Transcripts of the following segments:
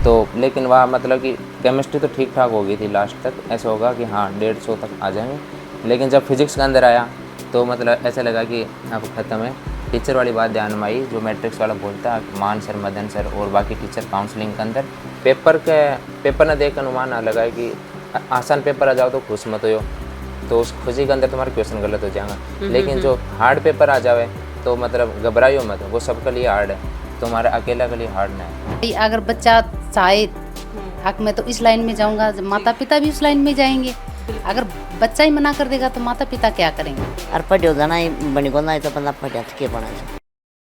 तो लेकिन वहाँ मतलब कि केमिस्ट्री तो ठीक ठाक हो गई थी लास्ट तक, ऐसा होगा कि हाँ 150 तक आ जाएंगे। लेकिन जब फिजिक्स के अंदर आया तो मतलब ऐसा लगा कि अब ख़त्म है। टीचर वाली बात ध्यान में आई, जो मैट्रिक्स वाला बोलता है, मान सर, मदन सर और बाकी टीचर काउंसलिंग के अंदर पेपर न देख अनुमान ना लगा कि आसान पेपर आ जाओ तो खुश मत हो, तो उस खुशी के अंदर तुम्हारा क्वेश्चन गलत हो जाएगा। लेकिन जो हार्ड पेपर आ जावे तो मतलब घबराइयो मत, वो सबके लिए हार्ड है, तुम्हारा अकेला के लिए हार्ड ना है। अगर बच्चा चाहे हक मैं तो इस लाइन में जाऊंगा, माता पिता भी उस लाइन में जाएंगे। अगर बच्चा ही मना कर देगा तो माता पिता क्या करेंगे? और पढ़ो जाना बनी को ना तो बंदा पढ़ा के पढ़ा।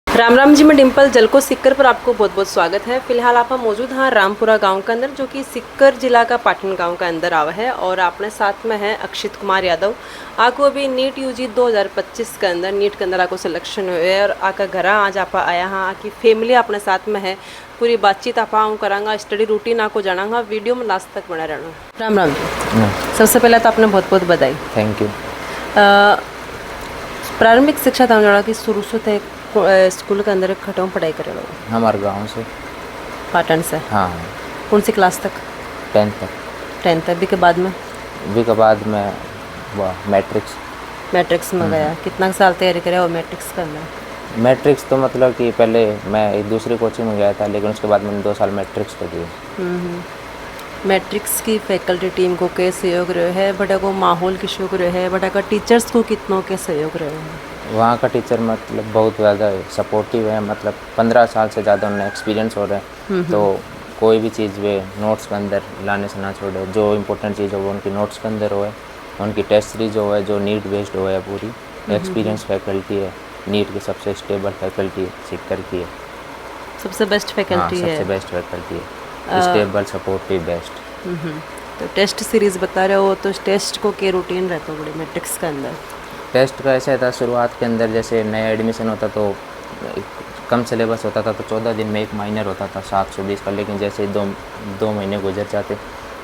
राम राम जी, मैं डिम्पल जलको सिक्कर पर आपको बहुत बहुत स्वागत है। फिलहाल आप मौजूद हैं रामपुरा गांव के अंदर, जो कि सिक्कर जिला का पाटन गांव का अंदर आवा है। और अपने साथ में है अक्षित कुमार यादव। आपको अभी नीट यूजी 2025 के अंदर नीट के अंदर आपको सिलेक्शन हुए है और आका घर आज आप आया हाँ, आकी फैमिली अपने साथ में है। पूरी बातचीत आप करांगा, स्टडी रूटीन आपको जानांगा, वीडियो में लास्ट तक बना रहना। राम राम जी। सबसे पहले तो आपने बहुत बहुत बधाई। Thank you. प्रारंभिक शिक्षा था जोड़ा कि शुरू से स्कूल के अंदर खटों पढ़ाई करे लोग हमारे गांव से, पाटन से। हाँ। कौन सी क्लास तक? 10th तक। 10th तक भी के बाद में? भी के बाद में वह मैट्रिक्स में गया। कितना साल तैयारी करे और मैट्रिक्स करना? मैट्रिक्स तो मतलब कि पहले मैं एक दूसरी कोचिंग में गया था, लेकिन उसके बाद मैंने 2 साल मैट्रिक्स को दिए। मैट्रिक्स की फैकल्टी टीम को क्या सहयोग रहे है, बड़ा को माहौल की शौक रहे है, बड़ा का टीचर्स को कितनों के सहयोग रहे हैं? वहाँ का टीचर मतलब बहुत ज़्यादा सपोर्टिव है, मतलब 15 साल से ज़्यादा उन्हें एक्सपीरियंस हो रहा है। तो कोई भी चीज़ वे नोट्स के अंदर लाने से ना छोड़े, जो इम्पोर्टेंट चीज़ हो वो उनकी नोट्स के अंदर हो, उनकी टेस्ट सीरीज हो, जो नीट बेस्ड हो, पूरी एक्सपीरियंस फैकल्टी है। नीट की सबसे स्टेबल फैकल्टी सिक्कर की है, सबसे बेस्ट फैकल्टी है। सबसे बेस्ट फैकल्टी है, स्टेबल सपोर्टिव बेस्ट। तो टेस्ट सीरीज बता रहे हो, तो टेस्ट को क्या रूटीन रहता है बड़े मैट्रिक्स के अंदर? टेस्ट का ऐसा था, शुरुआत के अंदर जैसे नया एडमिशन होता तो कम सिलेबस होता था, तो 14 दिन में एक माइनर होता था 720 का। लेकिन जैसे दो महीने गुजर जाते,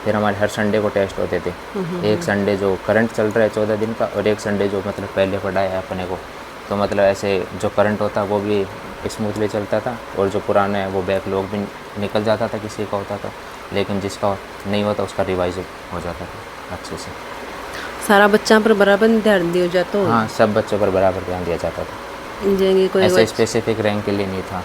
फिर हमारे हर संडे को टेस्ट होते थे। एक संडे जो करंट चल रहा है 14 दिन का, और एक संडे जो मतलब पहले पढ़ाया है अपने को, तो मतलब ऐसे जो करंट होता वो भी स्मूथली चलता था, और जो पुराना है वो बैकलॉग भी निकल जाता था, किसी का होता था, लेकिन जिसका नहीं होता उसका रिवाइज हो जाता था अच्छे से। सारा बच्चा पर बराबर ध्यान दिया जाता हो? हाँ, सब बच्चों पर बराबर ध्यान दिया जाता था। कोई ऐसे स्पेसिफिक रैंक के लिए नहीं था,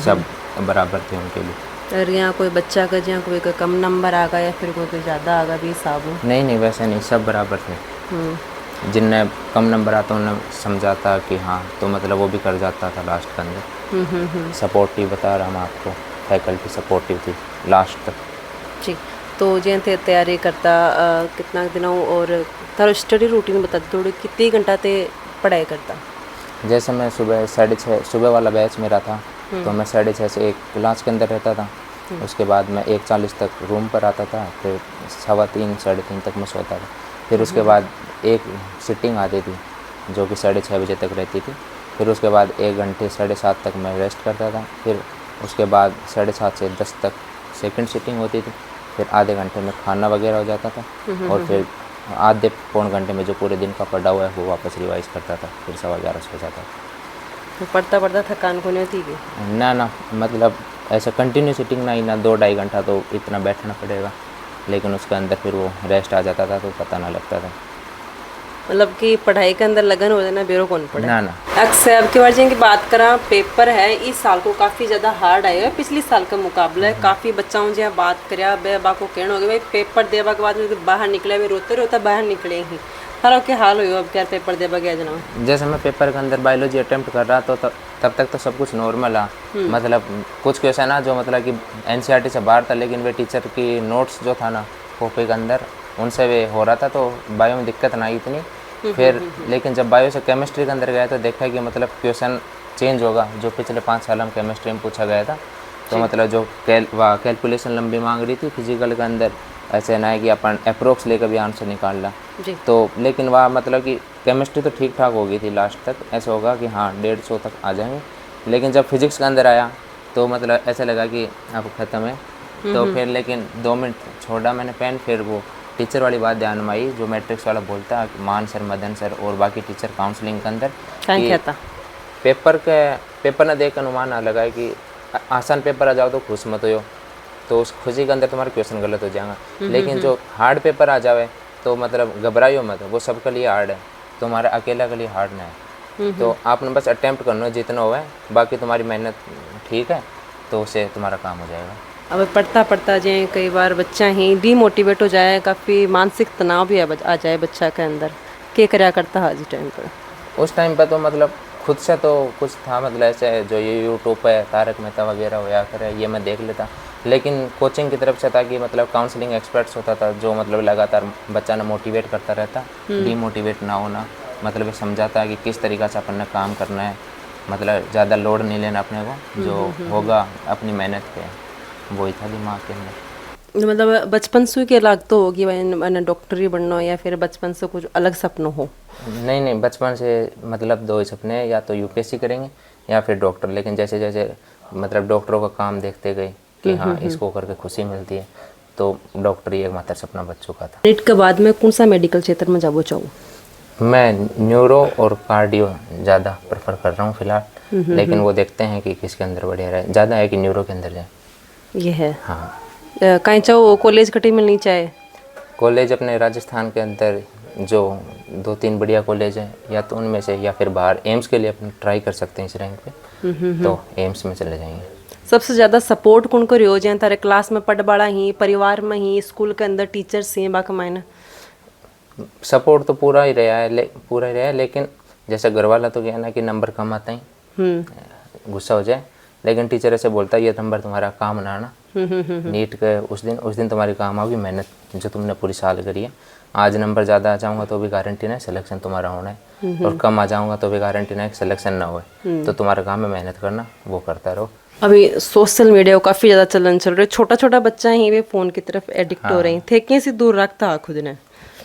सब बराबर थे उनके लिए। और यहाँ कोई बच्चा का जहाँ कोई का कम नंबर आ गया या फिर कोई ज़्यादा आ गया भी साबु? नहीं, वैसे नहीं, सब बराबर थे। जिनने कम नंबर आता उन्हें समझाता कि हाँ, तो मतलब वो भी कर जाता था लास्ट के अंदर। सपोर्टिव बता रहा हूँ आपको, फैकल्टी सपोर्टिव थी लास्ट तक। जी। तो जैसे थे तैयारी करता कितना दिनों, और तारो स्टडी रूटीन बता थोड़ी, कितने घंटा ते पढ़ाई करता? जैसे मैं सुबह 6:30 सुबह वाला बैच मेरा था, तो मैं 6:30 से एक क्लास के अंदर रहता था। उसके बाद मैं 1:40 तक रूम पर आता था, फिर 3:15 3:30 तक मैं सोता था। फिर उसके बाद एक सिटिंग आती थी जो कि 6:30 बजे तक रहती थी। फिर उसके बाद 1 घंटे 7:30 तक मैं रेस्ट करता था। फिर उसके बाद 7:30 से 10 तक सेकंड सिटिंग होती थी। फिर आधे घंटे में खाना वगैरह हो जाता था, और फिर आधे पौन घंटे में जो पूरे दिन का पढ़ा हुआ है वो वापस रिवाइज करता था। फिर 11:15 हो जाता था। तो पढ़ता पढ़ता थकान को नहीं होती? ना, मतलब ऐसा कंटिन्यू सिटिंग ना ही ना, 2-2.5 घंटा तो इतना बैठना पड़ेगा, लेकिन उसके अंदर फिर वो रेस्ट आ जाता था, तो पता ना लगता था। मतलब कि पढ़ाई के अंदर लगन हो जाना, बेरो कौन पढ़े ना। अक्सर अब के बार की बात करा, पेपर है इस साल को काफ़ी ज़्यादा हार्ड आया है पिछले साल के मुकाबले। काफ़ी बच्चाओं जो बात करा बा को कहना हो गया भाई पेपर देवा के बाद में बाहर निकले, वे रोते रोता बाहर निकले ही। सारा क्या हाल हो अब क्या पेपर देवा गया जना? जैसे मैं पेपर के अंदर बायोलॉजी अटेम्प्ट कर रहा तो तब तक तो सब कुछ नॉर्मल है। मतलब कुछ क्वेश्चन ना जो मतलब कि NCERT से बाहर था, लेकिन वे टीचर की नोट्स जो था ना कॉपी के अंदर, उनसे वे हो रहा था, तो बायो में दिक्कत ना आई इतनी। फिर लेकिन जब बायो से केमिस्ट्री के अंदर गया तो देखा कि मतलब क्वेश्चन चेंज होगा, जो पिछले 5 साल में केमिस्ट्री में पूछा गया था। तो मतलब जो कैलकुलेशन लंबी मांग रही थी फिजिकल के अंदर, ऐसे ना है कि अपन अप्रोक्स लेकर भी आंसर निकाल ला। तो लेकिन वहाँ मतलब कि केमिस्ट्री तो ठीक ठाक हो गई थी लास्ट तक, ऐसा होगा कि हाँ 150 तक आ जाएंगे। लेकिन जब फिजिक्स के अंदर आया तो मतलब ऐसा लगा कि अब ख़त्म है। तो फिर लेकिन 2 मिनट छोड़ा मैंने पेन, फिर वो टीचर वाली बात ध्यान में आई, जो मैट्रिक्स वाला बोलता है, मान सर, मदन सर और बाकी टीचर काउंसलिंग के अंदर, पेपर न देख अनुमान ना लगा कि आसान पेपर आ जाओ तो खुश मत हो, तो उस खुशी के अंदर तुम्हारा क्वेश्चन गलत हो जाएगा। लेकिन जो हार्ड पेपर आ जावे तो मतलब घबराइयो मत, वो सबके लिए हार्ड है, तुम्हारा अकेला के लिए हार्ड ना है। तो आपने बस अटेम्प्ट करना है जितना हुआ है, बाकी तुम्हारी मेहनत ठीक है तो उससे तुम्हारा काम हो जाएगा। अब पढ़ता पढ़ता जाए कई बार बच्चा ही डीमोटिवेट हो जाए, काफ़ी मानसिक तनाव भी आ जाए बच्चा के अंदर, क्या कराया करता है आज टाइम पर? उस टाइम पर तो मतलब खुद से तो कुछ था, मतलब ऐसे जो ये यूट्यूब पे तारक मेहता वगैरह होया करे ये मैं देख लेता, लेकिन कोचिंग की तरफ से था कि मतलब काउंसलिंग एक्सपर्ट्स होता था जो मतलब लगातार बच्चा ना मोटिवेट करता रहता, डीमोटिवेट ना होना, मतलब ये समझाता कि किस तरीक़ा से अपन ने काम करना है, मतलब ज़्यादा लोड नहीं लेना अपने को, जो होगा अपनी मेहनत पे, वही था दिमाग के अंदर। मतलब बचपन से के लाग तो होगी मैंने डॉक्टर ही बनना हो, या फिर बचपन से कुछ अलग सपना हो? नहीं, बचपन से मतलब दो ही सपने हैं, या तो यूपीएससी करेंगे या फिर डॉक्टर। लेकिन जैसे जैसे मतलब डॉक्टरों का काम देखते गए कि हाँ इसको करके खुशी मिलती है, तो डॉक्टर ही एकमात्र सपना बच चुका था। नीट के बाद में कौन सा मेडिकल क्षेत्र में जाना चाहूँ? मैं न्यूरो और कार्डियो ज़्यादा प्रेफर कर रहा हूँ फिलहाल, लेकिन वो देखते हैं कि किसके अंदर बढ़िया रहे, ज़्यादा है कि न्यूरो के अंदर जाए। ये है हाँ। कहीं चाहो कॉलेज कटी मिलनी चाहे? कॉलेज अपने राजस्थान के अंदर जो 2-3 बढ़िया कॉलेज हैं, या तो उनमें से, या फिर बाहर एम्स के लिए अपन ट्राई कर सकते हैं इस रैंक पे, तो एम्स में चले जाएंगे। सबसे ज़्यादा सपोर्ट कौन को हो जाए तारे क्लास में पढ़ बड़ा ही, परिवार में ही, स्कूल के अंदर टीचर्स ही बाकी मायने? सपोर्ट तो पूरा ही रहा है, लेकिन जैसे घर वाला तो क्या ना कि नंबर कम आता ही गुस्सा हो जाए, लेकिन टीचर ऐसे बोलता है ये नंबर तुम्हारा काम ना आना, नीट के उस दिन तुम्हारी काम आओगी मेहनत जो तुमने पूरी साल करी है। आज नंबर ज़्यादा आ जाऊँगा तो भी गारंटी नहीं सिलेक्शन तुम्हारा होना है, और कम आ जाऊँगा तो भी गारंटी नहीं सिलेक्शन ना होए, तो तुम्हारा काम है मेहनत करना, वो करता रहो। अभी सोशल मीडिया का काफ़ी ज़्यादा चलन चल रहा है, छोटा बच्चा ही वे फ़ोन की तरफ एडिक्ट हो रहे हैं, थे कैसे दूर रखता खुद ने?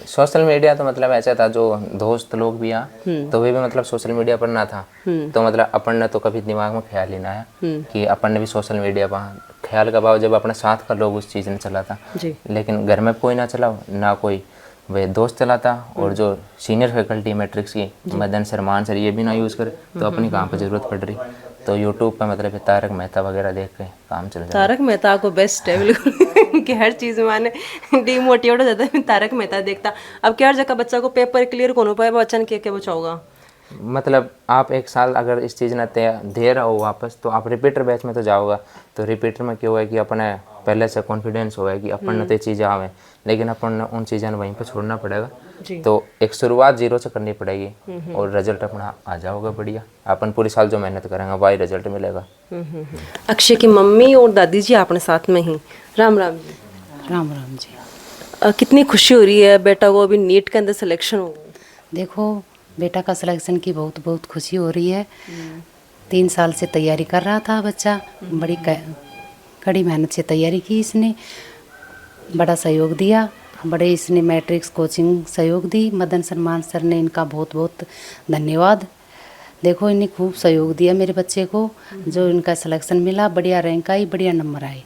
सोशल मीडिया तो मतलब ऐसा था, जो दोस्त लोग भी यहाँ तो वे भी मतलब सोशल मीडिया पर ना था, तो मतलब अपन ने तो कभी दिमाग में ख्याल ही ना आया कि अपन ने भी सोशल मीडिया पर ख्याल का भाव जब अपने साथ का लोग उस चीज़ ने चला था, लेकिन घर में कोई ना चला, ना कोई वे दोस्त चलाता, और जो सीनियर फैकल्टी मैट्रिक्स की मदन सरमान सर ये भी ना यूज़ करे, तो अपनी काम पर ज़रूरत पड़ रही, तो यूट्यूब पे मतलब तारक मेहता वगैरह देख के काम चल जाता। तारक मेहता को बेस्ट है बिल्कुल कि हर चीज़ में माने डीमोटिवेट हो जाता है तारक मेहता देखता। अब क्या हर जगह बच्चा को पेपर क्लियर कौन हो पाए, बच्चा ने क्या बचाओगा? मतलब आप 1 साल अगर इस चीज़ ने दे रहा हो वापस, तो आप रिपीटर बैच में तो जाओगा, तो रिपीटर में क्या हुआ है कि अपने पहले से कॉन्फिडेंस हुआ है कि अपन ने तो चीज़ें आवे, लेकिन अपन ने उन चीज़ों ने वहीं पे छोड़ना पड़ेगा, तो एक शुरुआत 0 से करनी पड़ेगी, और रिजल्ट अपना आ जाओगा बढ़िया। अपन पूरी साल जो मेहनत करेंगे वही रिजल्ट मिलेगा। अक्षय की मम्मी और दादी जी अपने साथ में ही, राम राम जी। राम राम जी। कितनी खुशी हो रही है बेटा को अभी नीट के अंदर सिलेक्शन हो? देखो बेटा का सिलेक्शन की बहुत बहुत खुशी हो रही है। 3 साल से तैयारी कर रहा था बच्चा, बड़ी कड़ी मेहनत से तैयारी की इसने, बड़ा सहयोग दिया, बड़े इसने मैट्रिक्स कोचिंग सहयोग दी, मदन सलमान सर ने इनका बहुत बहुत धन्यवाद। देखो इन्हें खूब सहयोग दिया मेरे बच्चे को, जो इनका सिलेक्शन मिला, बढ़िया रैंक आई, बढ़िया नंबर आए।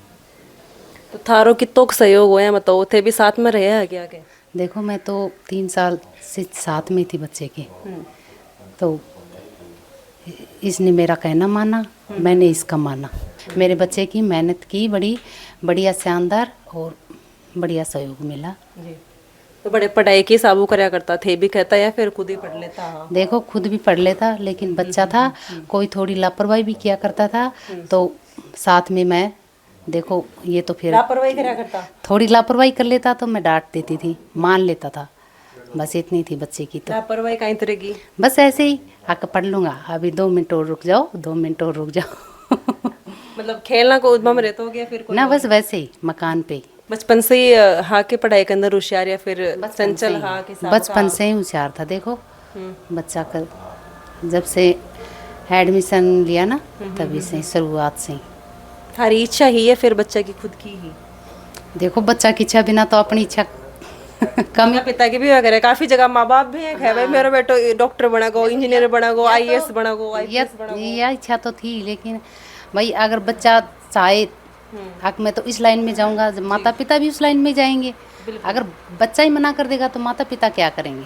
तो थारो कितो सहयोग होया, मतलब थे भी साथ में रहे है क्या के? देखो मैं तो 3 साल से साथ में थी बच्चे के, तो इसने मेरा कहना माना, मैंने इसका माना, मेरे बच्चे की मेहनत की, बड़ी बढ़िया शानदार और बढ़िया सहयोग मिला। तो बड़े पढ़ाई की साबू कराया करता थे भी कहता, या फिर खुद ही पढ़ लेता? देखो खुद भी पढ़ लेता, लेकिन बच्चा था, कोई थोड़ी लापरवाही भी किया करता था, तो साथ में मैं, देखो ये तो फिर लापरवाही कराया करता, थोड़ी लापरवाही कर लेता तो मैं डांट देती थी, मान लेता था, बस इतनी थी बच्चे की। तो लापरवाही कहीं तरह की? बस ऐसे ही आके पढ़ लूँगा, अभी 2 मिनट और रुक जाओ, 2 मिनट और रुक जाओ। मतलब खेलना को उद्भव में रहता हो गया फिर? ना बस वैसे ही मकान पे। बचपन से ही हाँ के पढ़ाई के अंदर होशियार, या फिर चंचल? हाँ के साथ बचपन से ही होशियार था। देखो बच्चा का जब से एडमिशन लिया ना, तभी से शुरुआत से ही। थारी इच्छा ही है फिर बच्चा की खुद की ही? देखो बच्चा की इच्छा बिना तो अपनी इच्छा कम। पिता की भी वगैरह काफी जगह माँ बाप भी है भाई मेरा बेटा डॉक्टर बना गो, इंजीनियर बना गो, IAS बना गो, IPS बना गो। यह इच्छा तो थी, लेकिन भाई अगर बच्चा चाहे मैं तो इस लाइन में जाऊंगा, माता पिता भी उस लाइन में जाएंगे। अगर बच्चा ही मना कर देगा तो माता पिता क्या करेंगे?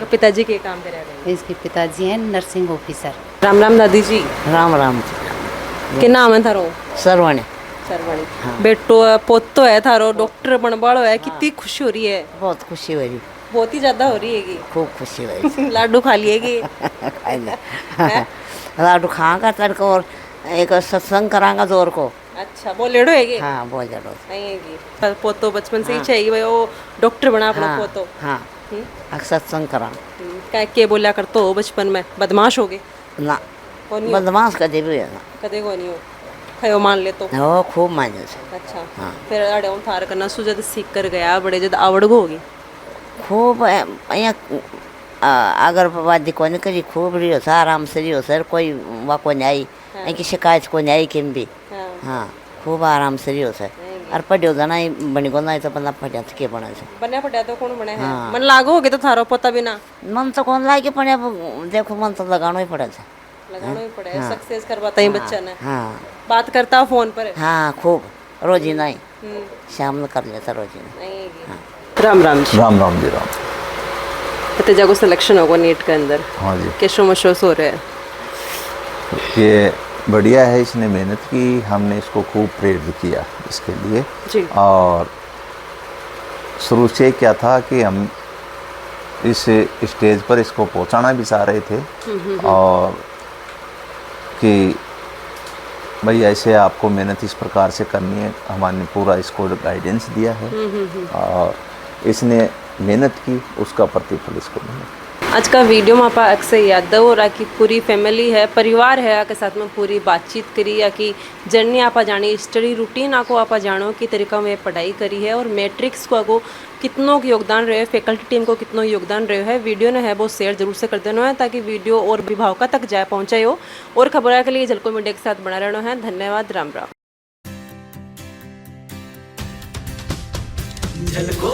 पिताजी के काम करेंगे? इसके पिताजी हैं नर्सिंग ऑफिसर। राम राम दादी जी। राम राम जी। क्या नाम है थारो? सरवण। सरवाणी बेटो है, पोतो है थारो, डॉक्टर बन वालो है, कितनी खुशी हो रही है? बहुत खुशी हो रही, बहुत ही ज्यादा हो रही है। खूब खुशी हो रही। लाडू खा लिएगी? लाडू खाएगा तड़को और एक सत्संग करांगा जोर को। अच्छा, वो लेडो है? हाँ बहुत जड़ो नहीं है पर पोतो बचपन से ही चाहिए भाई, वो डॉक्टर बना अपना हाँ पोतो। हाँ सत्संग करा क्या के बोला करते हो बचपन में? बदमाश हो गए? ना कौन नहीं हो? बदमाश कदे भी है ना कदे को नहीं हो? खयो मान ले तो? वो खूब माने से अच्छा हाँ। फिर अड़े उन थार करना सु जद सीख कर गया बड़े जद आवड़ गो होगी? खूब अगर वादी को नहीं करी खूब रियो सर आराम से रियो सर कोई वहाँ को नहीं आई इनकी शिकायत को नहीं आई किम भी हाँ। हाँ खूब आराम से रियो सर और पढ़ियो जाना ही बनी को ना तो बंदा पढ़िया तो के बना से बने पड़ा तो कौन बने है? हाँ। मन लागो होगे तो थारो पता भी ना मन तो कौन लागे पढ़िया देखो मन तो लगाना ही पड़ा था लगाना ही पड़े, सक्सेस करवाता ही बच्चा ने। हाँ बात करता हो फोन पर? हाँ खूब रोजी नहीं हम्म, शाम में कर लेता रोजी नहीं है। राम राम जी। राम राम जी राम। भतीजा को सिलेक्शन होगा नीट के अंदर, हाँ जी, कैशो मशोस हो रहे हैं? ये बढ़िया है, इसने मेहनत की, हमने इसको खूब प्रेरित किया इसके लिए। जी। और शुरू से क्या था कि हम इस स्टेज पर इसको पहुंचाना भी चाह रहे थे और कि भाई ऐसे आपको मेहनत इस प्रकार से करनी है, हमारे पूरा इसको गाइडेंस दिया है और इसने मेहनत की, उसका प्रतिफल इसको मिला। आज का वीडियो में आप अक्सर यादव हो रहा कि पूरी फैमिली है, परिवार है, आपके साथ में पूरी बातचीत करी या कि जर्नी आप जानी, स्टडी रूटीन आपको आप जानो कि तरीका में पढ़ाई करी है और मैट्रिक्स को आपको कितनों का योगदान रहे, फैकल्टी टीम को कितनों योगदान रहे है। वीडियो ने है वो शेयर जरूर से कर देना है ताकि वीडियो और अभिभावकों तक जाए पहुँचाए हो। और खबरों के लिए झलको मीडिया के साथ बना रहना है। धन्यवाद। राम राम। झलको